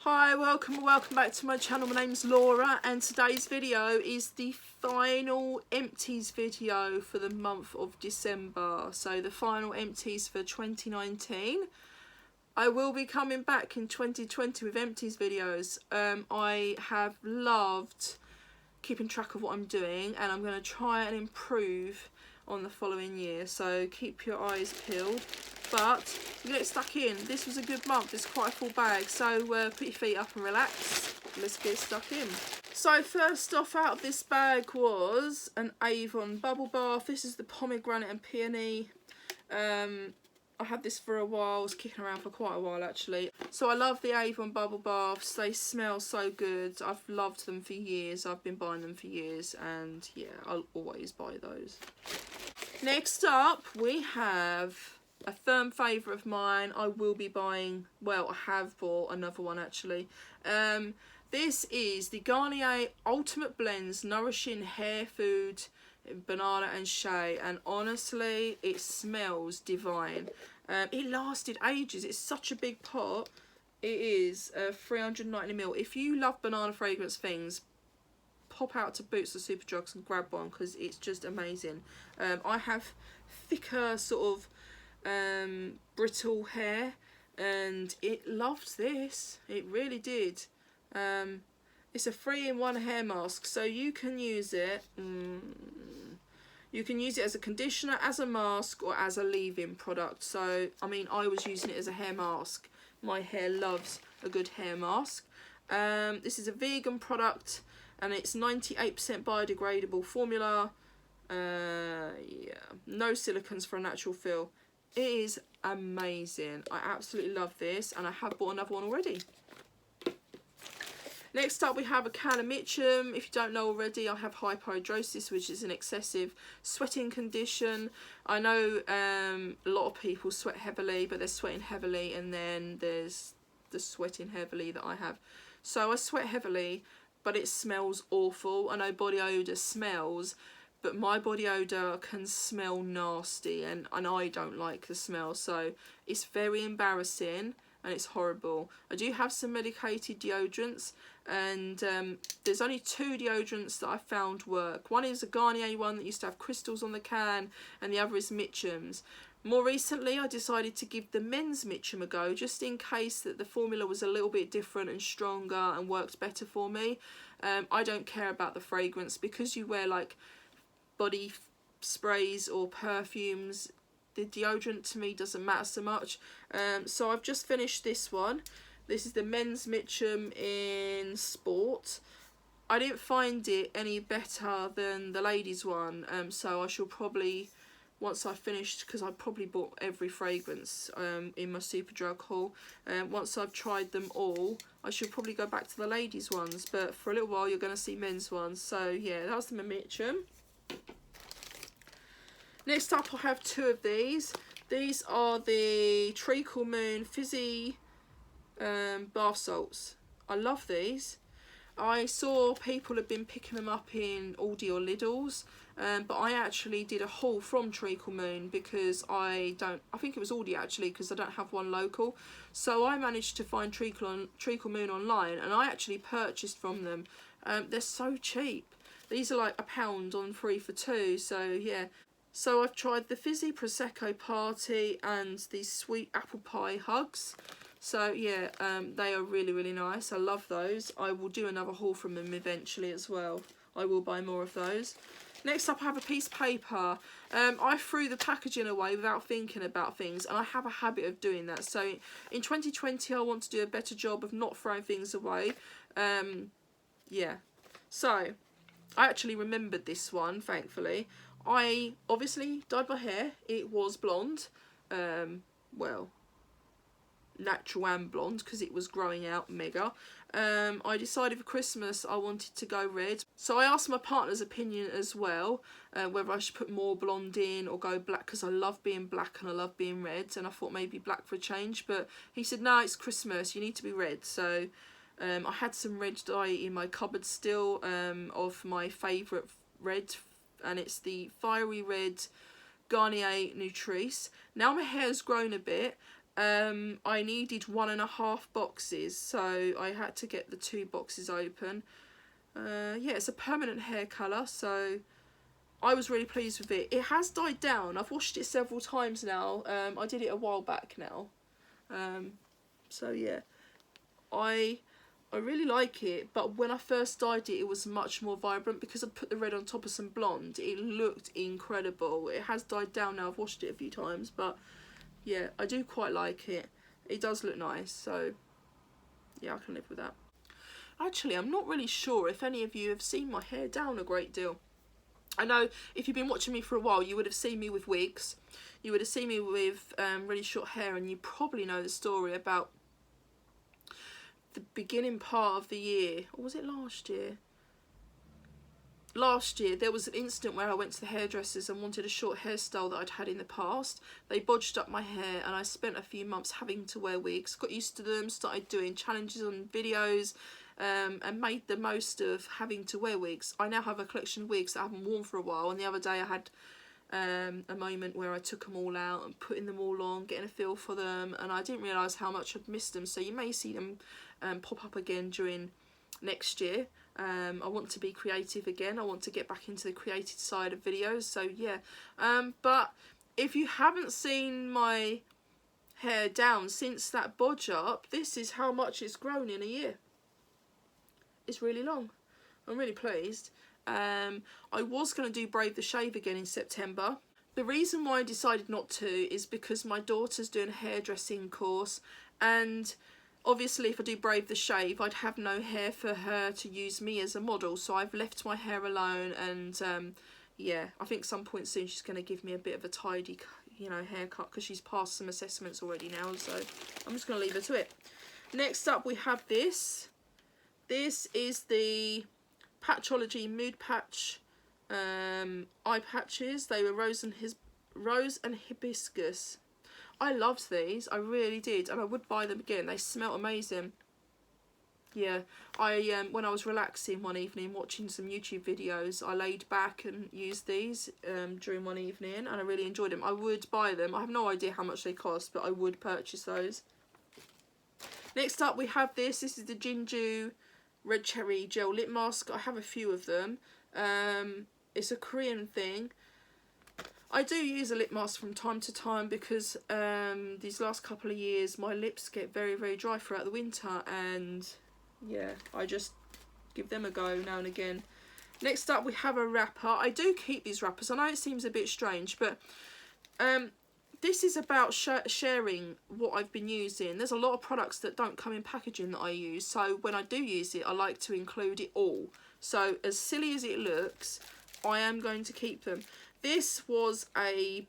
Hi, welcome back to my channel. My name's Laura and today's video is the final empties video for the month of December. So the final empties for 2019. I will be coming back in 2020 with empties videos. I have loved keeping track of what I'm doing and I'm going to try and improve on the following year, so keep your eyes peeled. But we get stuck in. This was a good month. It's quite a full bag, so put your feet up and relax. Let's get stuck in. So first off out of this bag was an Avon bubble bath. This is the pomegranate and peony. I had this for a while. It's kicking around for quite a while actually. So I love the Avon bubble baths. They smell so good. I've loved them for years. I've been buying them for years, and yeah, I'll always buy those. Next up we have a firm favourite of mine. I will be buying, well, I have bought another one actually. This is the Garnier Ultimate Blends Nourishing Hair Food Banana and Shea, and honestly it smells divine. It lasted ages. It's such a big pot. It is 390ml. If you love banana fragrance things, pop out to Boots or Superdrugs and grab one because it's just amazing. I have thicker sort of brittle hair and it loved this. It really did. It's a 3-in-1 hair mask, so you can use it. You can use it as a conditioner, as a mask, or as a leave-in product. So, I mean, I was using it as a hair mask. My hair loves a good hair mask. This is a vegan product, and it's 98% biodegradable formula. Yeah, no silicons for a natural feel. It is amazing. I absolutely love this, and I have bought another one already. Next up we have a can of Mitchum. If you don't know already, I have hyperhidrosis, which is an excessive sweating condition. I know a lot of people sweat heavily, but they're sweating heavily, and then there's the sweating heavily that I have. So I sweat heavily, but it smells awful. I know body odour smells, but my body odour can smell nasty, and I don't like the smell, so it's very embarrassing and it's horrible. I do have some medicated deodorants, and there's only 2 deodorants that I found work. One is a Garnier one that used to have crystals on the can, and the other is Mitchum's. More recently I decided to give the men's Mitchum a go, just in case that the formula was a little bit different and stronger and worked better for me. I don't care about the fragrance, because you wear like body sprays or perfumes, the deodorant to me doesn't matter so much. So I've just finished this one. This is the men's Mitchum in Sport. I didn't find it any better than the ladies one, so I shall probably, once I've finished, because I probably bought every fragrance in my Superdrug haul, once I've tried them all, I should probably go back to the ladies ones, but for a little while you're going to see men's ones. So yeah, that's the Mitchum. Next up I have 2 of these. These are the Treacle Moon Fizzy bath salts. I love these. I saw people have been picking them up in Aldi or Lidl's, but I actually did a haul from Treacle Moon because I think it was Aldi actually, because I don't have one local. So I managed to find Treacle Moon online, and I actually purchased from them. They're so cheap. These are like £1 on 3 for 2, so yeah. So I've tried the Fizzy Prosecco Party and these Sweet Apple Pie Hugs. So yeah, they are really, really nice. I love those. I will do another haul from them eventually as well. I will buy more of those. Next up I have a piece of paper. I threw the packaging away without thinking about things, and I have a habit of doing that. So in 2020 I want to do a better job of not throwing things away. Yeah. So I actually remembered this one, thankfully. I obviously dyed my hair. It was blonde. Well, natural and blonde, because it was growing out mega. I decided for Christmas I wanted to go red, so I asked my partner's opinion as well, whether I should put more blonde in or go black, because I love being black and I love being red, and I thought maybe black for a change, but he said no, it's Christmas, you need to be red. So I had some red dye in my cupboard still, of my favourite red, and it's the Fiery Red Garnier Nutrice. Now my hair's grown a bit, I needed 1.5 boxes, so I had to get the 2 boxes open. Yeah, it's a permanent hair colour, so I was really pleased with it. It has died down. I've washed it several times now. I did it a while back now. So yeah, I really like it, but when I first dyed it, it was much more vibrant because I put the red on top of some blonde. It looked incredible. It has died down now. I've washed it a few times, but yeah, I do quite like it. It does look nice, so yeah, I can live with that. Actually, I'm not really sure if any of you have seen my hair down a great deal. I know if you've been watching me for a while, you would have seen me with wigs. You would have seen me with really short hair, and you probably know the story about the beginning part of the year. Or was it last year? Last year, there was an incident where I went to the hairdressers and wanted a short hairstyle that I'd had in the past. They bodged up my hair, and I spent a few months having to wear wigs. Got used to them, started doing challenges on videos, and made the most of having to wear wigs. I now have a collection of wigs that I haven't worn for a while, and the other day I had a moment where I took them all out and putting them all on, getting a feel for them, and I didn't realise how much I'd missed them, so you may see them pop up again during next year. I want to be creative again. I want to get back into the creative side of videos, so yeah. But if you haven't seen my hair down since that bodge up, this is how much it's grown in a year. It's really long. I'm really pleased. I was going to do Brave the Shave again in September. The reason why I decided not to is because my daughter's doing a hairdressing course, and obviously if I do Brave the Shave, I'd have no hair for her to use me as a model, so I've left my hair alone, and yeah, I think some point soon she's going to give me a bit of a tidy, you know, haircut, because she's passed some assessments already now, so I'm just going to leave her to it. Next up we have this. This is the Patchology Mood Patch eye patches. They were rose and hibiscus. I loved these, I really did, and I would buy them again. They smell amazing. Yeah, when I was relaxing one evening watching some YouTube videos, I laid back and used these during one evening, and I really enjoyed them. I would buy them. I have no idea how much they cost, but I would purchase those. Next up we have this. This is the Thankyou Red Cherry Gel Lip Mask. I have a few of them. It's a Korean thing. I do use a lip mask from time to time because these last couple of years my lips get very, very dry throughout the winter, and yeah, I just give them a go now and again. Next up we have a wrapper. I do keep these wrappers. I know it seems a bit strange, but this is about sharing what I've been using. There's a lot of products that don't come in packaging that I use, so when I do use it, I like to include it all. So as silly as it looks, I am going to keep them. This was a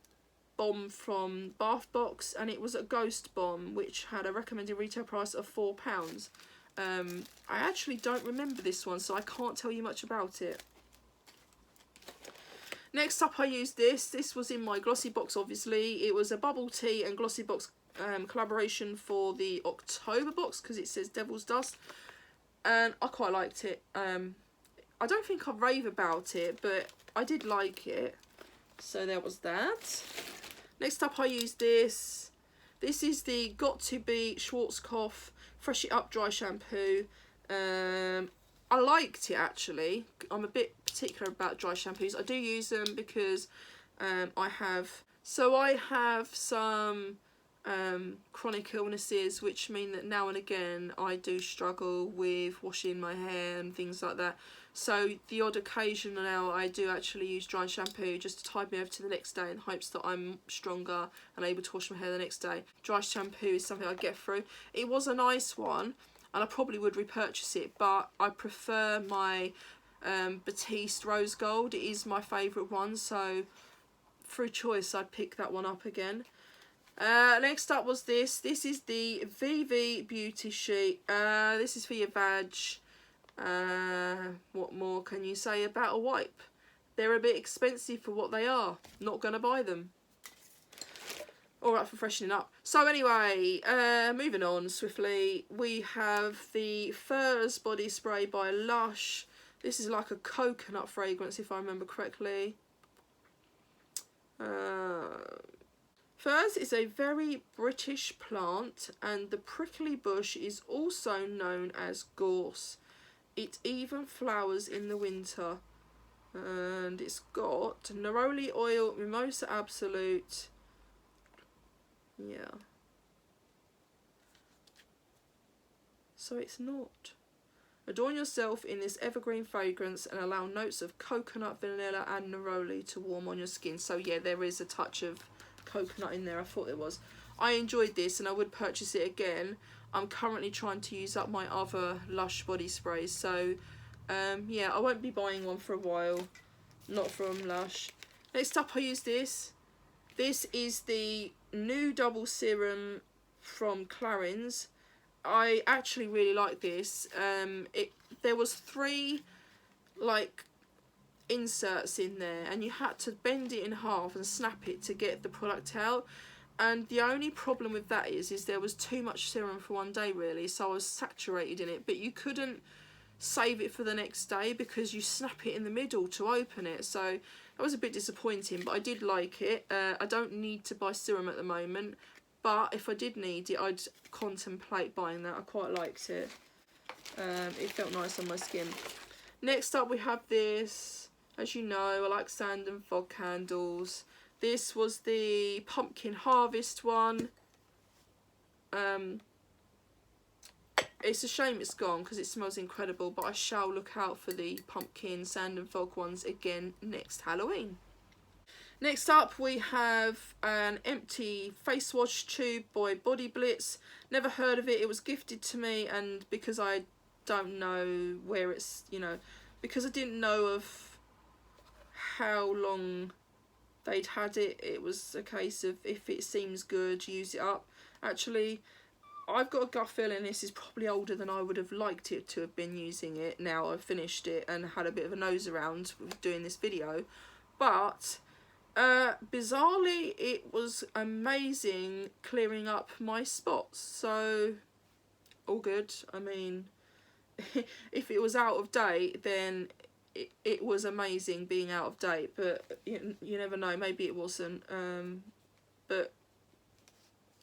bomb from Bath Box, and it was a ghost bomb, which had a recommended retail price of £4. I actually don't remember this one, so I can't tell you much about it. Next up I used this. This was in my Glossy Box, obviously. It was a Bubble Tea and Glossy Box collaboration for the October box, because it says Devil's Dust, and I quite liked it. I don't think I rave about it, but I did like it. So there was that. Next up I used this. This is the Got To Be Schwarzkopf Fresh It Up Dry Shampoo. I liked it actually. I'm a bit particular about dry shampoos. I do use them because I have some chronic illnesses, which mean that now and again I do struggle with washing my hair and things like that. So the odd occasion now I do actually use dry shampoo just to tide me over to the next day in hopes that I'm stronger and able to wash my hair the next day. Dry shampoo is something I get through. It was a nice one, and I probably would repurchase it, but I prefer my Batiste Rose Gold. It is my favourite one, so through choice I'd pick that one up again. Next up was this. This is the VV Beauty Sheet. This is for your vag. What more can you say about a wipe? They're a bit expensive for what they are. Not going to buy them. Alright for freshening up. So anyway, moving on swiftly, we have the Furs Body Spray by Lush. This is like a coconut fragrance if I remember correctly. Furze is a very British plant, and the prickly bush is also known as gorse. It even flowers in the winter. And it's got neroli oil, mimosa absolute. Yeah. So it's not. Adorn yourself in this evergreen fragrance and allow notes of coconut, vanilla and neroli to warm on your skin. So yeah, there is a touch of coconut in there. I thought there was. I enjoyed this and I would purchase it again. I'm currently trying to use up my other Lush body sprays. So yeah, I won't be buying one for a while. Not from Lush. Next up I use this. This is the new double serum from Clarins. I actually really like this. There was 3 like inserts in there and you had to bend it in half and snap it to get the product out, and the only problem with that is there was too much serum for one day really, so I was saturated in it, but you couldn't save it for the next day because you snap it in the middle to open it, so that was a bit disappointing, but I did like it. I don't need to buy serum at the moment, but if I did need it, I'd contemplate buying that. I quite liked it. It felt nice on my skin. Next up we have this. As you know, I like sand and fog candles. This was the pumpkin harvest one. It's a shame it's gone because it smells incredible, but I shall look out for the pumpkin sand and fog ones again next Halloween. Next up we have an empty face wash tube by Body Blitz. Never heard of it. It was gifted to me, and because I don't know where it's, you know, because I didn't know of how long they'd had it, it was a case of if it seems good, use it up. Actually, I've got a gut feeling this is probably older than I would have liked it to have been using it. Now I've finished it and had a bit of a nose around with doing this video, but bizarrely it was amazing clearing up my spots, so all good. I mean, if it was out of date, then it was amazing being out of date, but you never know, maybe it wasn't. But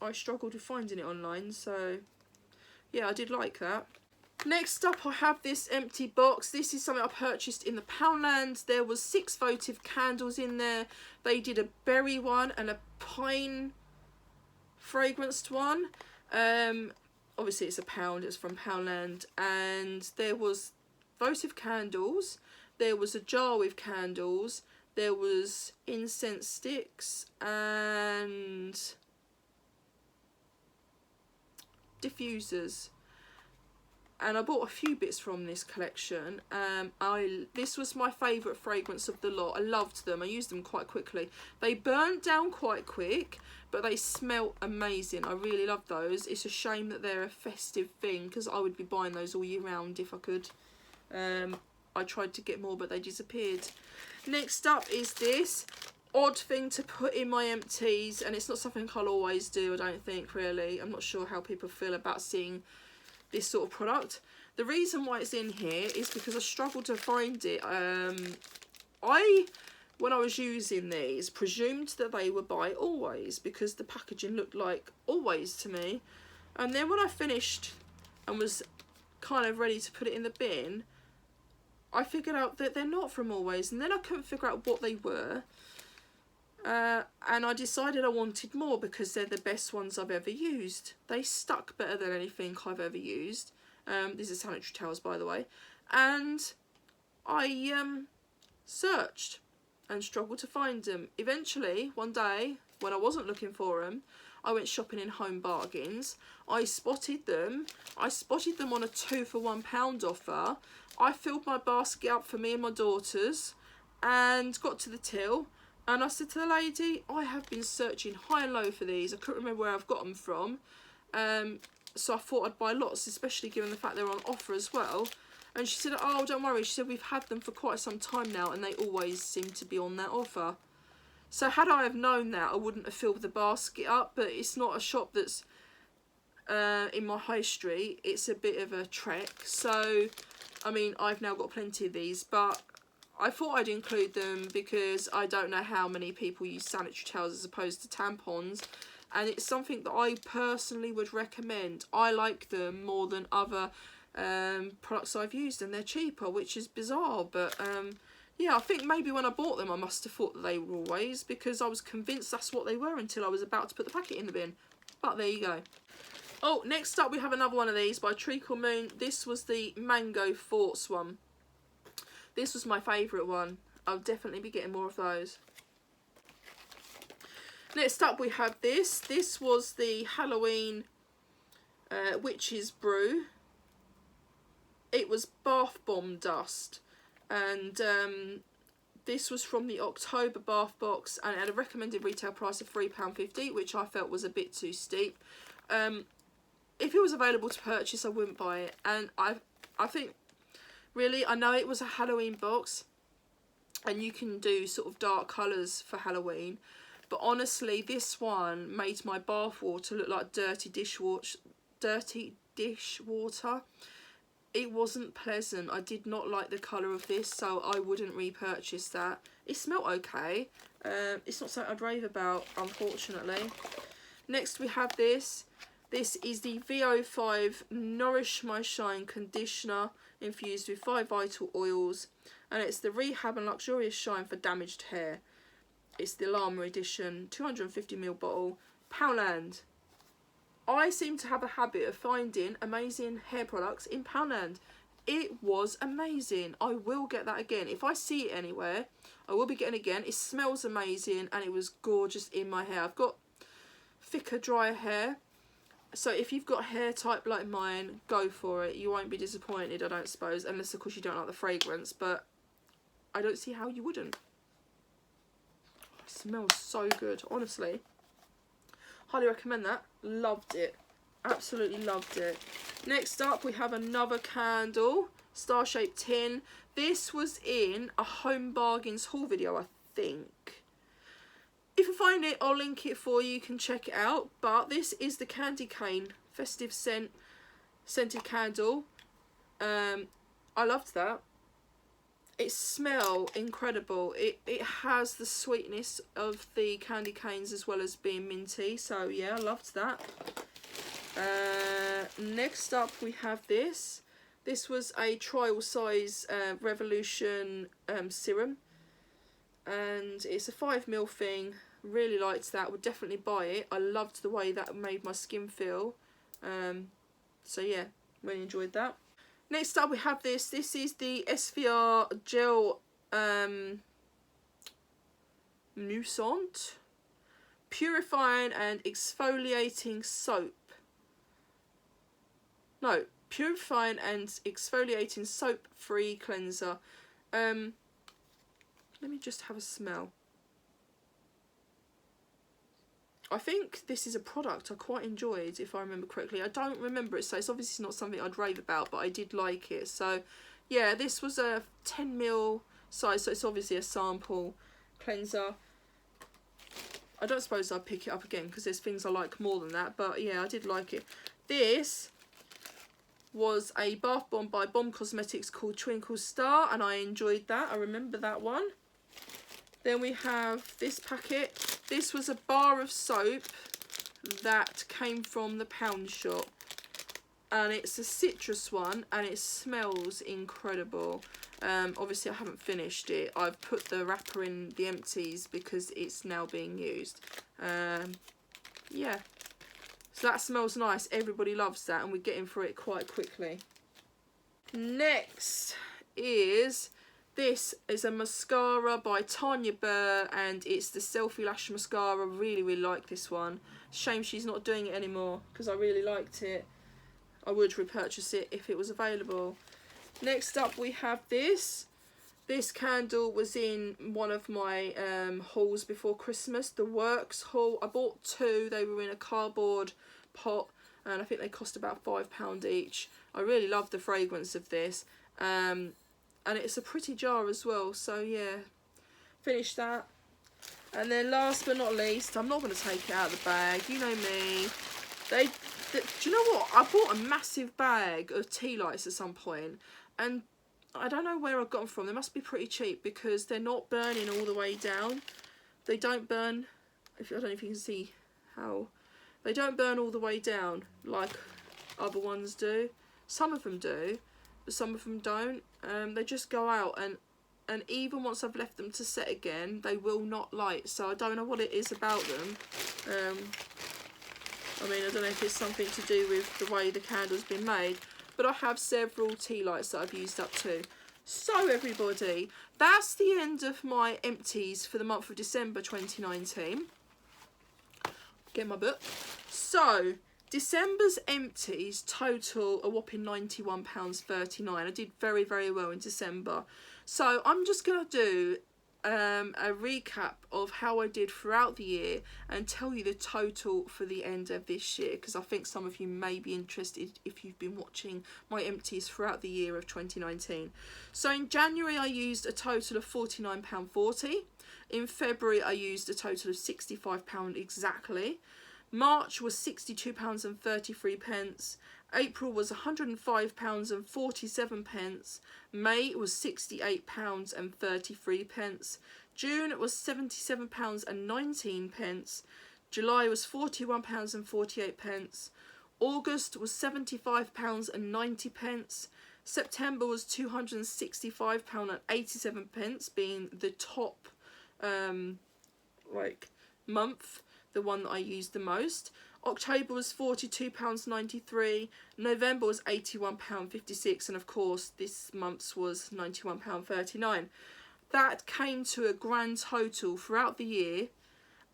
I struggled with finding it online, so yeah, I did like that. Next up I have this empty box. This is something I purchased in the Poundland. There was 6 votive candles in there. They did a berry one and a pine fragranced one. Obviously it's a pound, it's from Poundland, and there was votive candles, there was a jar with candles, there was incense sticks and diffusers, and I bought a few bits from this collection. This was my favourite fragrance of the lot. I loved them. I used them quite quickly. They burnt down quite quick, but they smelt amazing. I really love those. It's a shame that they're a festive thing because I would be buying those all year round if I could. I tried to get more, but they disappeared. Next up is this odd thing to put in my empties, and it's not something I'll always do, I don't think, really. I'm not sure how people feel about seeing this sort of product. The reason why it's in here is because I struggled to find it. When I was using these, presumed that they were by Always because the packaging looked like Always to me, and then when I finished and was kind of ready to put it in the bin, I figured out that they're not from Always, and then I couldn't figure out what they were. And I decided I wanted more because they're the best ones I've ever used. They stuck better than anything I've ever used. These are sanitary towels, by the way. And I searched and struggled to find them. Eventually, one day, when I wasn't looking for them, I went shopping in Home Bargains. I spotted them. I spotted them on a 2 for £1 offer. I filled my basket up for me and my daughters and got to the till. And I said to the lady, I have been searching high and low for these. I couldn't remember where I've got them from. So I thought I'd buy lots, especially given the fact they're on offer as well. And she said, oh, don't worry. She said, we've had them for quite some time now and they always seem to be on that offer. So had I have known that, I wouldn't have filled the basket up. But it's not a shop that's in my high street. It's a bit of a trek. So, I mean, I've now got plenty of these. But I thought I'd include them because I don't know how many people use sanitary towels as opposed to tampons, and it's something that I personally would recommend. I like them more than other products I've used, and they're cheaper, which is bizarre, but yeah, I think maybe when I bought them I must have thought that they were always, because I was convinced that's what they were until I was about to put the packet in the bin. But there you go. Oh, next up we have another one of these by Treacle Moon. This was the Mango Thoughts one. This was my favourite one. I'll definitely be getting more of those. Next up we have this. This was the Halloween Witch's Brew. It was bath bomb dust, and this was from the October bath box, and it had a recommended retail price of £3.50, which I felt was a bit too steep. If it was available to purchase, I wouldn't buy it. And I think, really, I know it was a Halloween box, and you can do sort of dark colours for Halloween, but honestly, this one made my bath water look like dirty dishwater. It wasn't pleasant. I did not like the colour of this, so I wouldn't repurchase that. It smelled okay. It's not something I'd rave about, unfortunately. Next we have this. This is the VO5 Nourish My Shine Conditioner infused with 5 vital oils, and it's the Rehab and Luxurious Shine for Damaged Hair. It's the Llama edition, 250ml bottle, Poundland. I seem to have a habit of finding amazing hair products in Poundland. It was amazing. I will get that again. If I see it anywhere, I will be getting it again. It smells amazing, and it was gorgeous in my hair. I've got thicker, drier hair, so if you've got hair type like mine, go for it. You won't be disappointed, I don't suppose, unless of course you don't like the fragrance, but I don't see how you wouldn't. It smells so good, honestly. Highly recommend that. Loved it. Absolutely loved it. Next up we have another candle, star-shaped tin. This was in a Home Bargains haul video, I think. If I find it, I'll link it for you. You can check it out. But this is the Candy Cane Festive Scented Candle. I loved that. It smells incredible. It has the sweetness of the candy canes as well as being minty. So yeah, I loved that. Next up we have this. This was a trial size Revolution serum, and it's a 5ml thing. Really liked that. Would definitely buy it. I loved the way that made my skin feel. So yeah, really enjoyed that. Next up we have this. This is the SVR Gel Moussant Purifying and Exfoliating Soap. No, Purifying and Exfoliating Soap Free Cleanser. Let me just have a smell. I think this is a product I quite enjoyed, if I remember correctly. I don't remember it, so it's obviously not something I'd rave about, but I did like it. So yeah, this was a 10ml size, so it's obviously a sample cleanser. I don't suppose I'd pick it up again because there's things I like more than that, but yeah, I did like it. This was a bath bomb by Bomb Cosmetics called Twinkle Star, and I enjoyed that. I remember that one. Then we have this packet. This was a bar of soap that came from the pound shop, and it's a citrus one, and it smells incredible. Obviously I haven't finished it. I've put the wrapper in the Empties because it's now being used. Yeah, so that smells nice. Everybody loves that, and we're getting through it quite quickly. Next is, this is a mascara by Tanya Burr, and it's the Selfie Lash Mascara. Really like this one. Shame she's not doing it anymore because I really liked it. I would repurchase it if it was available. Next up we have this. This candle was in one of my hauls before Christmas, the Works haul. I bought 2. They were in a cardboard pot, and I think they cost about £5 each. I really love the fragrance of this. And it's a pretty jar as well, so yeah, finished that. And then last but not least, I'm not going to take it out of the bag, you know me. Do you know what? I bought a massive bag of tea lights at some point, and I don't know where I got them from. They must be pretty cheap because they're not burning all the way down. They don't burn, I don't know if you can see how, they don't burn all the way down like other ones do. Some of them do, but some of them don't. They just go out, and even once I've left them to set again, they will not light. So I don't know what it is about them. I mean, I don't know if it's something to do with the way the candle's been made, but I have several tea lights that I've used up too. So everybody, that's the end of my empties for the month of December 2019. Get my book. So December's empties total a whopping £91.39. I did very, very well in December. So I'm just going to do a recap of how I did throughout the year and tell you the total for the end of this year, because I think some of you may be interested if you've been watching my empties throughout the year of 2019. So in January I used a total of £49.40. In February I used a total of £65 exactly. March was £62.33. April was £105.47. May was £68.33. June was £77.19. July was £41.48. August was £75.90. September was £265.87, being the top month, the one that I used the most. October was £42.93, November was £81.56, and of course this month's was £91.39. That came to a grand total throughout the year,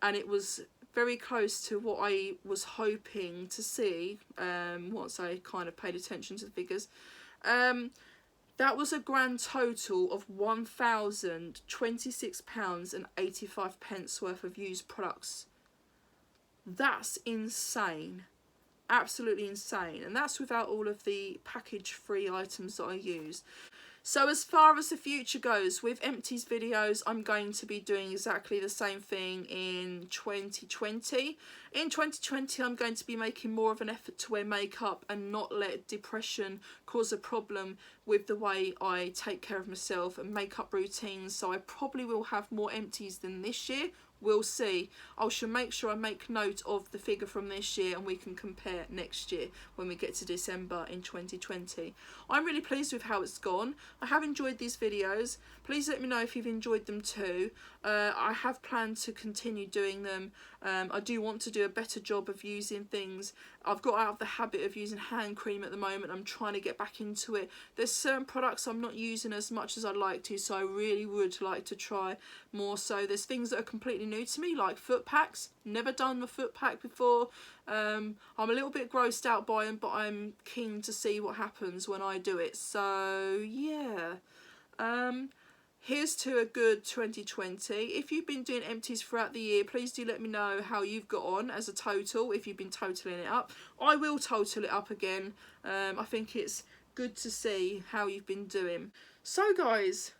and it was very close to what I was hoping to see once I kind of paid attention to the figures. That was a grand total of £1,026.85 worth of used products. That's insane, absolutely insane, and that's without all of the package free items that I use. So as far as the future goes, with empties videos, I'm going to be doing exactly the same thing in 2020. In 2020, I'm going to be making more of an effort to wear makeup and not let depression cause a problem with the way I take care of myself and makeup routines. So I probably will have more empties than this year. We'll see. I shall make sure I make note of the figure from this year, and we can compare next year when we get to December in 2020. I'm really pleased with how it's gone. I have enjoyed these videos. Please let me know if you've enjoyed them too. I have planned to continue doing them. I do want to do a better job of using things. I've got out of the habit of using hand cream at the moment. I'm trying to get back into it. There's certain products I'm not using as much as I'd like to, so I really would like to try more. So there's things that are completely new to me, like foot packs. Never done a foot pack before. I'm a little bit grossed out by them, but I'm keen to see what happens when I do it. So yeah. Here's to a good 2020. If you've been doing empties throughout the year, please do let me know how you've got on as a total, if you've been totaling it up. I will total it up again. I think it's good to see how you've been doing. So guys,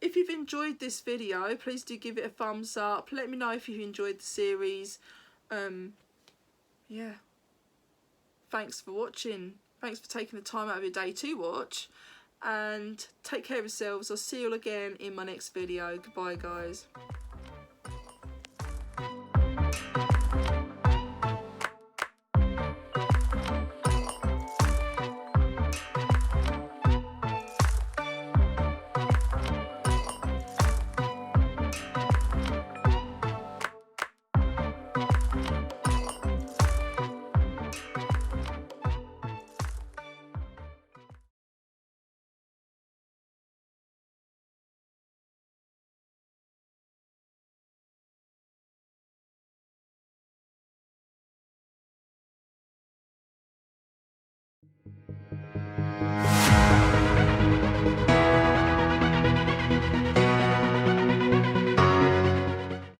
if you've enjoyed this video, please do give it a thumbs up. Let me know if you've enjoyed the series. Yeah. Thanks for watching. Thanks for taking the time out of your day to watch. And take care of yourselves. I'll see you all again in my next video. Goodbye guys.